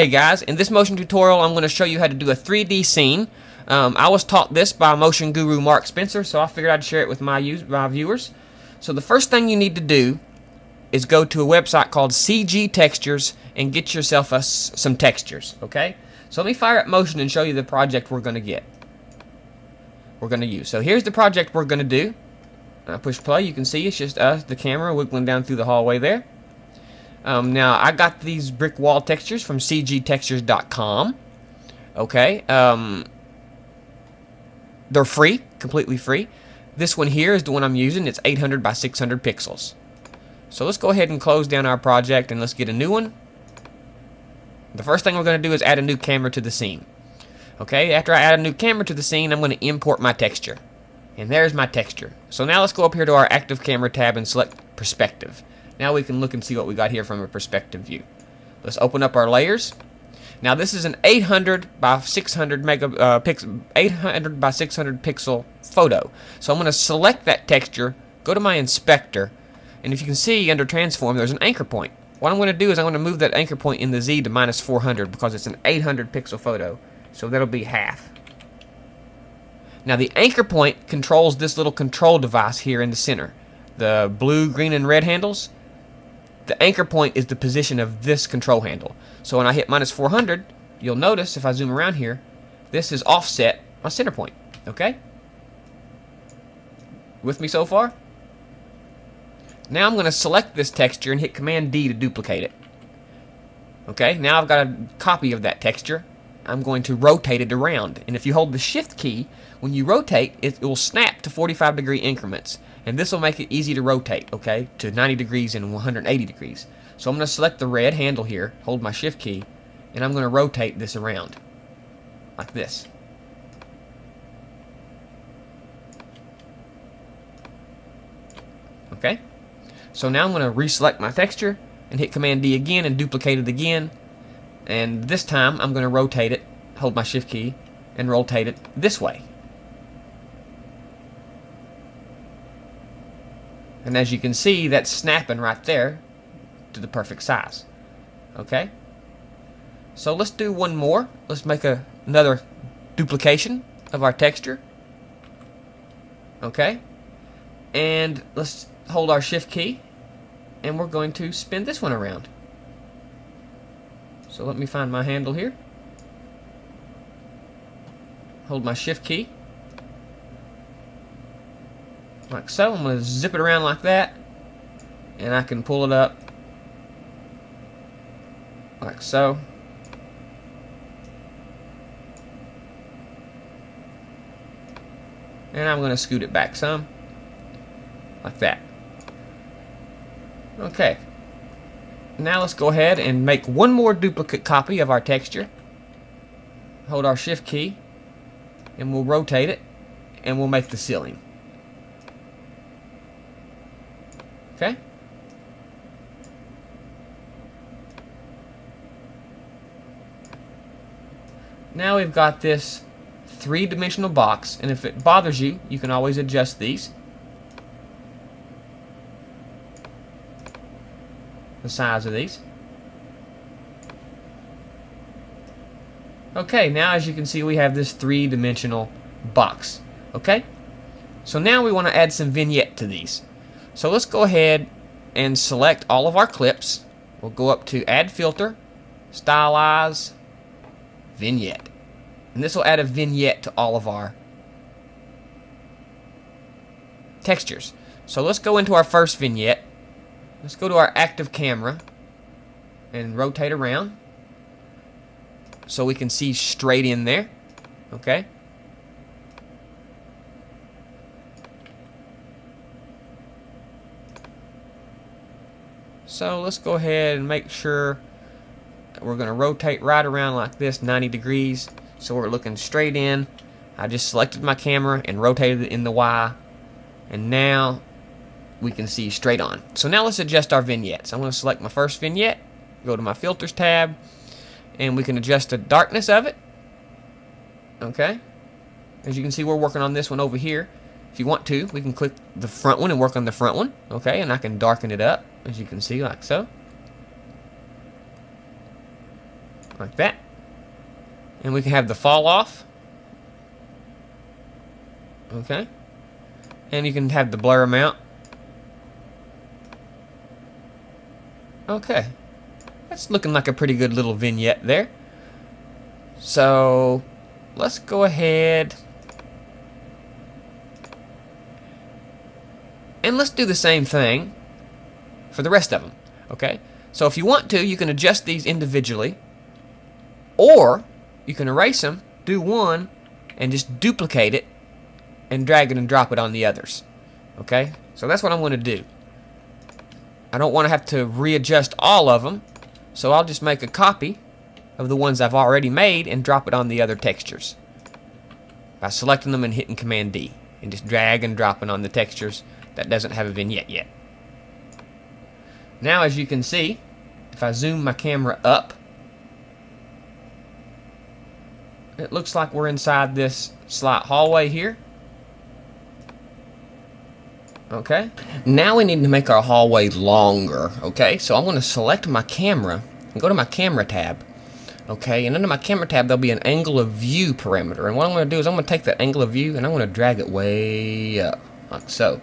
Hey guys, in this motion tutorial I'm going to show you how to do a 3D scene. I was taught this by motion guru Mark Spencer, so I figured I'd share it with my viewers. So the first thing you need to do is go to a website called CG Textures and get yourself some textures, okay? So let me fire up motion and show you the project we're going to use. So here's the project we're going to do. I push play, you can see it's just us, the camera, wiggling down through the hallway there. Now, I got these brick wall textures from cgtextures.com. Okay, they're free, completely free. This one here is the one I'm using. It's 800 by 600 pixels. So let's go ahead and close down our project and let's get a new one. The first thing we're going to do is add a new camera to the scene. Okay, after I add a new camera to the scene, I'm going to import my texture. And there's my texture. So now let's go up here to our active camera tab and select perspective. Now we can look and see what we got here from a perspective view. Let's open up our layers. Now this is an 800 by 600 pixel photo. So I'm going to select that texture, go to my inspector, and if you can see under transform there's an anchor point. What I'm going to do is I'm going to move that anchor point in the Z to -400 because it's an 800 pixel photo. So that'll be half. Now the anchor point controls this little control device here in the center. The blue, green, and red handles. The anchor point is the position of this control handle. So when I hit -400, you'll notice if I zoom around here, this is offset my center point. Okay? With me so far? Now I'm going to select this texture and hit Command D to duplicate it. Okay, now I've got a copy of that texture. I'm going to rotate it around. And if you hold the Shift key, when you rotate, it will snap to 45-degree increments. And this will make it easy to rotate, okay, to 90 degrees and 180 degrees. So I'm going to select the red handle here, hold my Shift key, and I'm going to rotate this around, like this. Okay? So now I'm going to reselect my texture and hit Command D again and duplicate it again. And this time I'm going to rotate it, hold my Shift key, and rotate it this way. And as you can see, that's snapping right there to the perfect size. Okay? So let's do one more. Let's make another duplication of our texture. Okay? And let's hold our Shift key, and we're going to spin this one around. So let me find my handle here. Hold my Shift key. Like so. I'm going to zip it around like that. And I can pull it up. Like so. And I'm going to scoot it back some. Like that. Okay. Now let's go ahead and make one more duplicate copy of our texture. Hold our Shift key and we'll rotate it and we'll make the ceiling. Okay? Now we've got this three-dimensional box, and if it bothers you, you can always adjust these. The size of these. Okay, now as you can see we have this three-dimensional box. Okay? So now we want to add some vignette to these. So let's go ahead and select all of our clips. We'll go up to Add Filter, Stylize, Vignette. And this will add a vignette to all of our textures. So let's go into our first vignette. Let's go to our active camera and rotate around so we can see straight in there. Okay? So let's go ahead and make sure that we're going to rotate right around like this, 90 degrees, so we're looking straight in. I just selected my camera and rotated it in the Y, and now we can see straight on. So now let's adjust our vignettes. I'm going to select my first vignette, go to my Filters tab, and we can adjust the darkness of it. Okay? As you can see, we're working on this one over here. If you want to, we can click the front one and work on the front one. Okay, and I can darken it up, as you can see, like so. like that. And we can have the fall off. Okay. And you can have the blur amount. Okay. That's looking like a pretty good little vignette there. So let's go ahead and let's do the same thing for the rest of them. Okay? So if you want to, you can adjust these individually, or you can erase them, do one, and just duplicate it and drag it and drop it on the others. Okay? So that's what I'm going to do. I don't want to have to readjust all of them, so I'll just make a copy of the ones I've already made and drop it on the other textures by selecting them and hitting Command D, and just drag and dropping on the textures that doesn't have a vignette yet. Now, as you can see, if I zoom my camera up, it looks like we're inside this slight hallway here. Okay, now we need to make our hallway longer. Okay, so I'm going to select my camera and go to my camera tab. Okay, and under my camera tab there'll be an angle of view parameter, and what I'm going to do is I'm going to take that angle of view and I'm going to drag it way up, like so.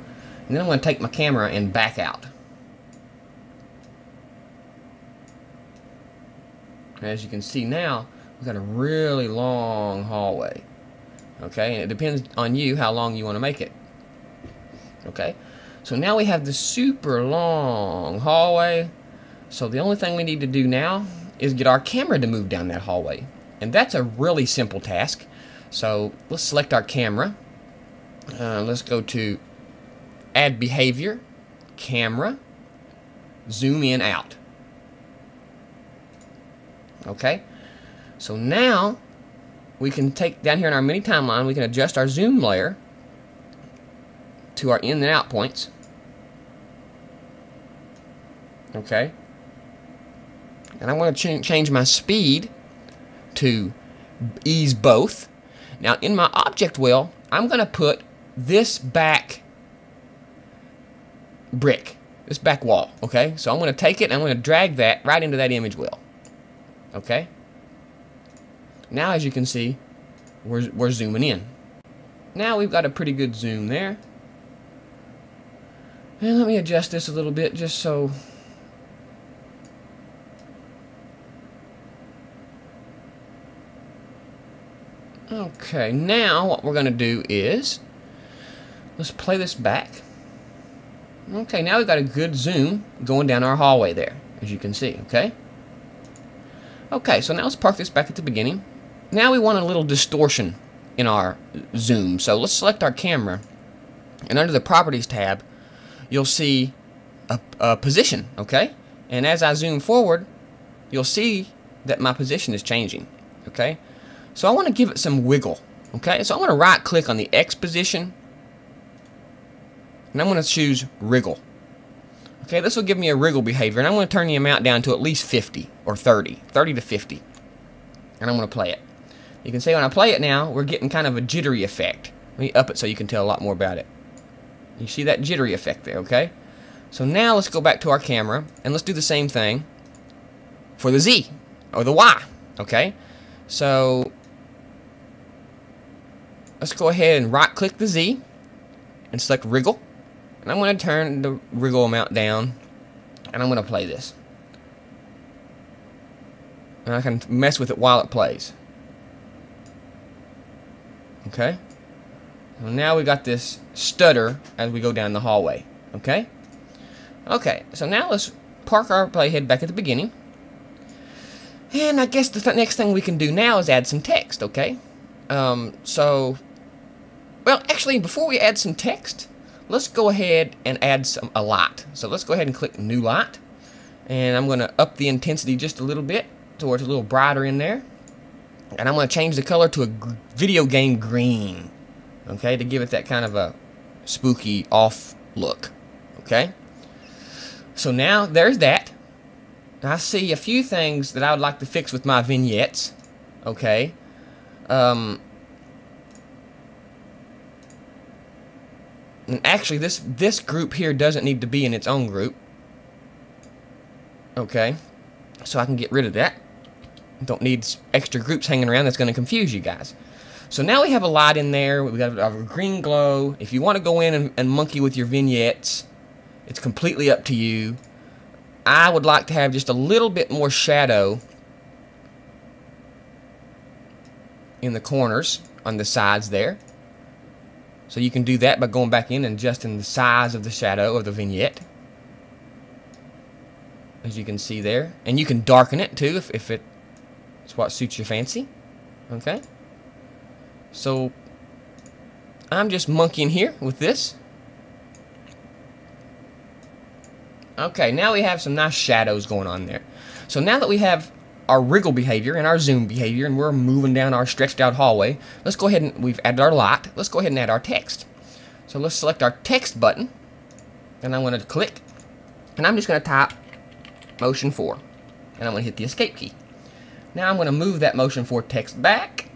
And then I'm going to take my camera and back out. As you can see now, we've got a really long hallway. Okay, and it depends on you how long you want to make it. Okay, so now we have this super long hallway. So the only thing we need to do now is get our camera to move down that hallway. And that's a really simple task. So let's select our camera. Let's go to Add Behavior, Camera, Zoom In Out. Okay, so now we can take down here in our mini timeline, we can adjust our zoom layer to our in and out points. Okay, and I want to change my speed to ease both. Now in my object wheel, I'm going to put this back brick, this back wall. Okay, so I'm going to take it and I'm going to drag that right into that image wheel. Okay, now as you can see, we're zooming in. Now we've got a pretty good zoom there. And let me adjust this a little bit just so. Okay, now what we're going to do is, let's play this back. Okay, now we've got a good zoom going down our hallway there, as you can see, okay? Okay, so now let's park this back at the beginning. Now we want a little distortion in our zoom, so let's select our camera, and under the Properties tab, you'll see a position, okay? And as I zoom forward, you'll see that my position is changing, okay? So I want to give it some wiggle, okay? So I'm going to right click on the X position, and I'm going to choose wriggle. Okay, this will give me a wriggle behavior, and I'm going to turn the amount down to at least 50 or 30 to 50, and I'm going to play it. You can see when I play it now, we're getting kind of a jittery effect. Let me up it so you can tell a lot more about it. You see that jittery effect there, okay? So now let's go back to our camera, and let's do the same thing for the Z, or the Y, okay? So let's go ahead and right-click the Z, and select wriggle. And I'm going to turn the wriggle amount down, and I'm going to play this. And I can mess with it while it plays. Okay? Well, now we got this stutter as we go down the hallway. Okay? Okay, so now let's park our playhead back at the beginning. And I guess the next thing we can do now is add some text, okay? Well, actually, before we add some text, let's go ahead and add a light. So let's go ahead and click New Light. And I'm going to up the intensity just a little bit so it's a little brighter in there. And I'm going to change the color to a video game green. Okay, to give it that kind of a spooky off look. Okay. So now there's that. I see a few things that I would like to fix with my vignettes. Okay. And actually, this group here doesn't need to be in its own group. Okay, so I can get rid of that. Don't need extra groups hanging around that's going to confuse you guys. So now we have a light in there. We got a green glow. If you want to go in and monkey with your vignettes, it's completely up to you. I would like to have just a little bit more shadow in the corners on the sides there. So you can do that by going back in and adjusting the size of the shadow of the vignette, as you can see there. And you can darken it too if it's what suits your fancy. Okay. So I'm just monkeying here with this. Okay, now we have some nice shadows going on there. So now that we have our wriggle behavior and our zoom behavior, and we're moving down our stretched out hallway, let's go ahead and we've added our light. Let's go ahead and add our text. So let's select our text button, and I'm going to click, and I'm just going to type motion 4, and I'm going to hit the escape key. Now I'm going to move that motion 4 text back,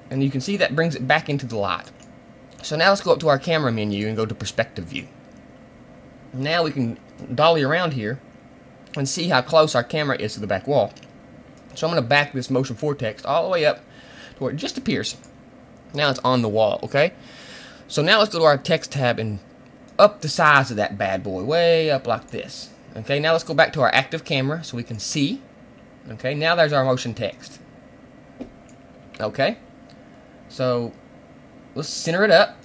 and you can see that brings it back into the light. So now let's go up to our camera menu and go to perspective view. Now we can dolly around here and see how close our camera is to the back wall. So I'm going to back this motion 4 text all the way up to where it just appears. Now it's on the wall, okay? So now let's go to our text tab and up the size of that bad boy, way up like this. Okay, now let's go back to our active camera so we can see. Okay, now there's our motion text. Okay, so let's center it up.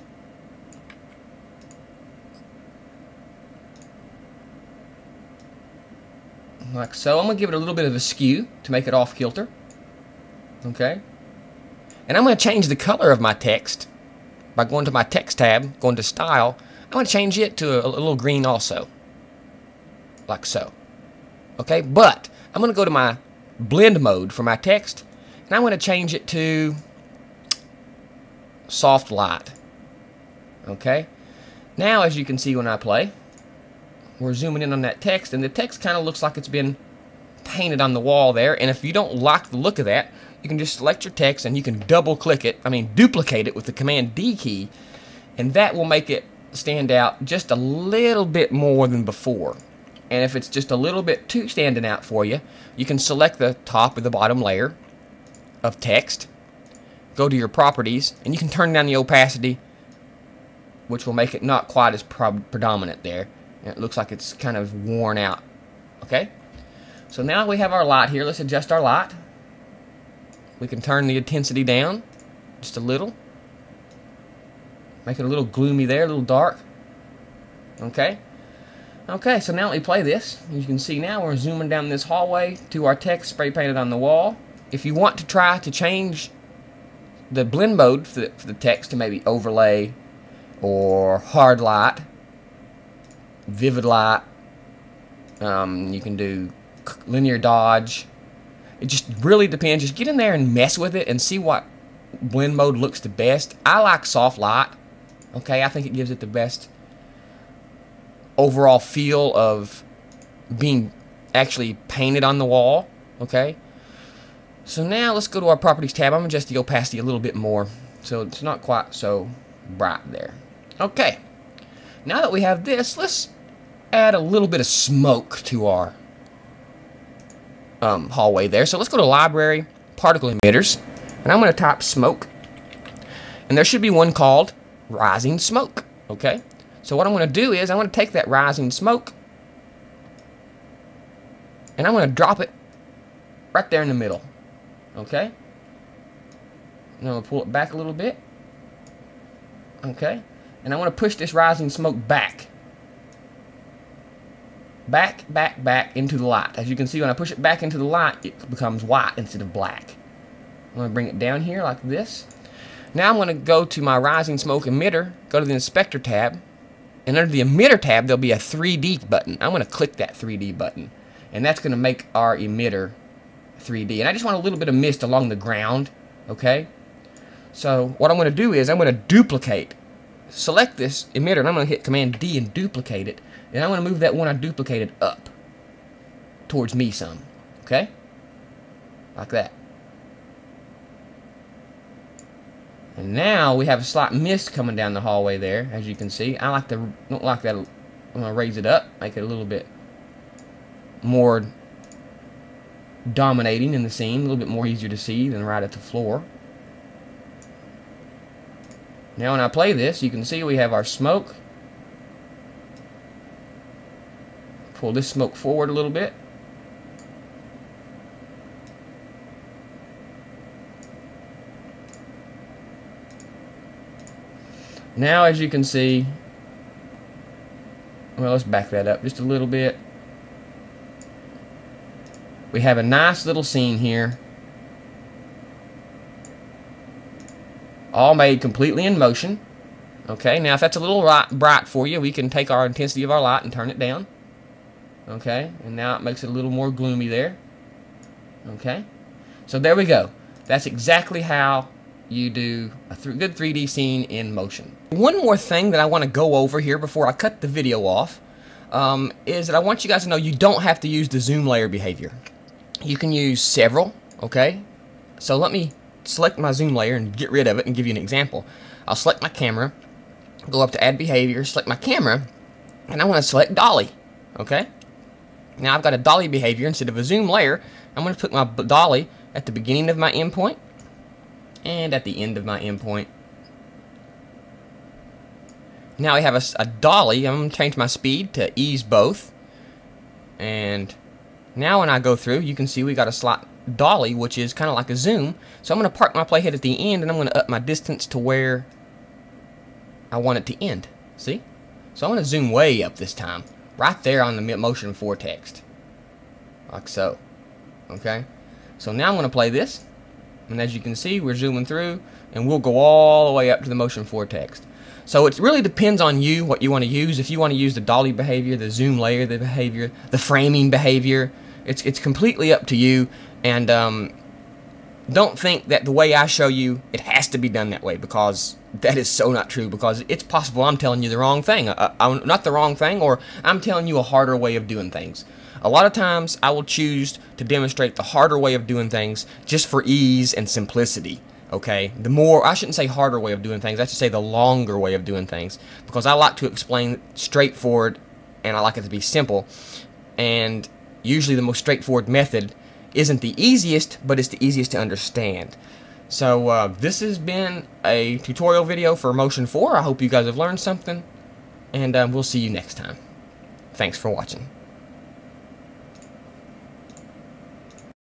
Like so. I'm going to give it a little bit of a skew to make it off kilter. Okay. And I'm going to change the color of my text by going to my text tab, going to style. I'm going to change it to a little green also. Like so. Okay. But I'm going to go to my blend mode for my text, and I'm going to change it to soft light. Okay. Now as you can see when I play, we're zooming in on that text, and the text kind of looks like it's been painted on the wall there. And if you don't like the look of that, you can just select your text and you can duplicate it with the Command D key, and that will make it stand out just a little bit more than before. And if it's just a little bit too standing out for you, you can select the top or the bottom layer of text, go to your properties, and you can turn down the opacity, which will make it not quite as predominant there. And it looks like it's kind of worn out. Okay? So now we have our light here. Let's adjust our light. We can turn the intensity down just a little. Make it a little gloomy there, a little dark. Okay? Okay, so now let me play this. As you can see now, we're zooming down this hallway to our text spray painted on the wall. If you want to try to change the blend mode for the text to maybe overlay or hard light, vivid light, you can do linear dodge. It just really depends. Just get in there and mess with it and see what blend mode looks the best. I like soft light. Okay, I think it gives it the best overall feel of being actually painted on the wall. Okay, so now let's go to our properties tab. I'm going to adjust the opacity a little bit more so it's not quite so bright there. Okay, now that we have this, let's add a little bit of smoke to our hallway there. So let's go to library, particle emitters, and I'm going to type smoke. And there should be one called rising smoke. Okay, so what I'm going to do is I'm going to take that rising smoke and I'm going to drop it right there in the middle. Okay, and I'm going to pull it back a little bit. Okay, and I want to push this rising smoke back into the light. As you can see, when I push it back into the light, it becomes white instead of black. I'm going to bring it down here like this. Now I'm going to go to my rising smoke emitter, go to the inspector tab, and under the emitter tab there'll be a 3D button. I'm going to click that 3D button, and that's going to make our emitter 3D. And I just want a little bit of mist along the ground. Okay, so what I'm going to do is I'm going to duplicate, select this emitter, and I'm going to hit Command D and duplicate it. And I'm going to move that one I duplicated up towards me some. Okay, like that. And now we have a slight mist coming down the hallway there, as you can see. I don't like that. I'm going to raise it up, make it a little bit more dominating in the scene, a little bit more easier to see than right at the floor. Now when I play this, you can see we have our smoke. Pull this smoke forward a little bit. Now as you can see, well, let's back that up just a little bit. We have a nice little scene here, all made completely in motion. Okay, now if that's a little bright for you, we can take our intensity of our light and turn it down. Okay, and now it makes it a little more gloomy there. Okay, so there we go. That's exactly how you do a good 3D scene in motion. One more thing that I want to go over here before I cut the video off is that I want you guys to know you don't have to use the zoom layer behavior. You can use several, okay? So let me select my zoom layer and get rid of it and give you an example. I'll select my camera, go up to add behavior, select my camera, and I want to select dolly, okay? Now I've got a dolly behavior instead of a zoom layer. I'm going to put my dolly at the beginning of my endpoint and at the end of my endpoint. Now I have a dolly. I'm going to change my speed to ease both. And now when I go through, you can see we got a slight dolly, which is kind of like a zoom. So I'm going to park my playhead at the end, and I'm going to up my distance to where I want it to end. See? So I'm going to zoom way up this time, right there on the motion 4 text, like so. Okay? So now I'm going to play this, and as you can see, we're zooming through, and we'll go all the way up to the motion 4 text. So it really depends on you, what you want to use. If you want to use the dolly behavior, the zoom layer the behavior, the framing behavior, it's completely up to you. And don't think that the way I show you, it has to be done that way, because that is so not true. Because it's possible I'm telling you the wrong thing, not the wrong thing, or I'm telling you a harder way of doing things. A lot of times I will choose to demonstrate the harder way of doing things just for ease and simplicity. Okay, I shouldn't say harder way of doing things, I should say the longer way of doing things, because I like to explain straightforward, and I like it to be simple, and usually the most straightforward method isn't the easiest, but it's the easiest to understand. So this has been a tutorial video for Motion 4. I hope you guys have learned something, and we'll see you next time. Thanks for watching.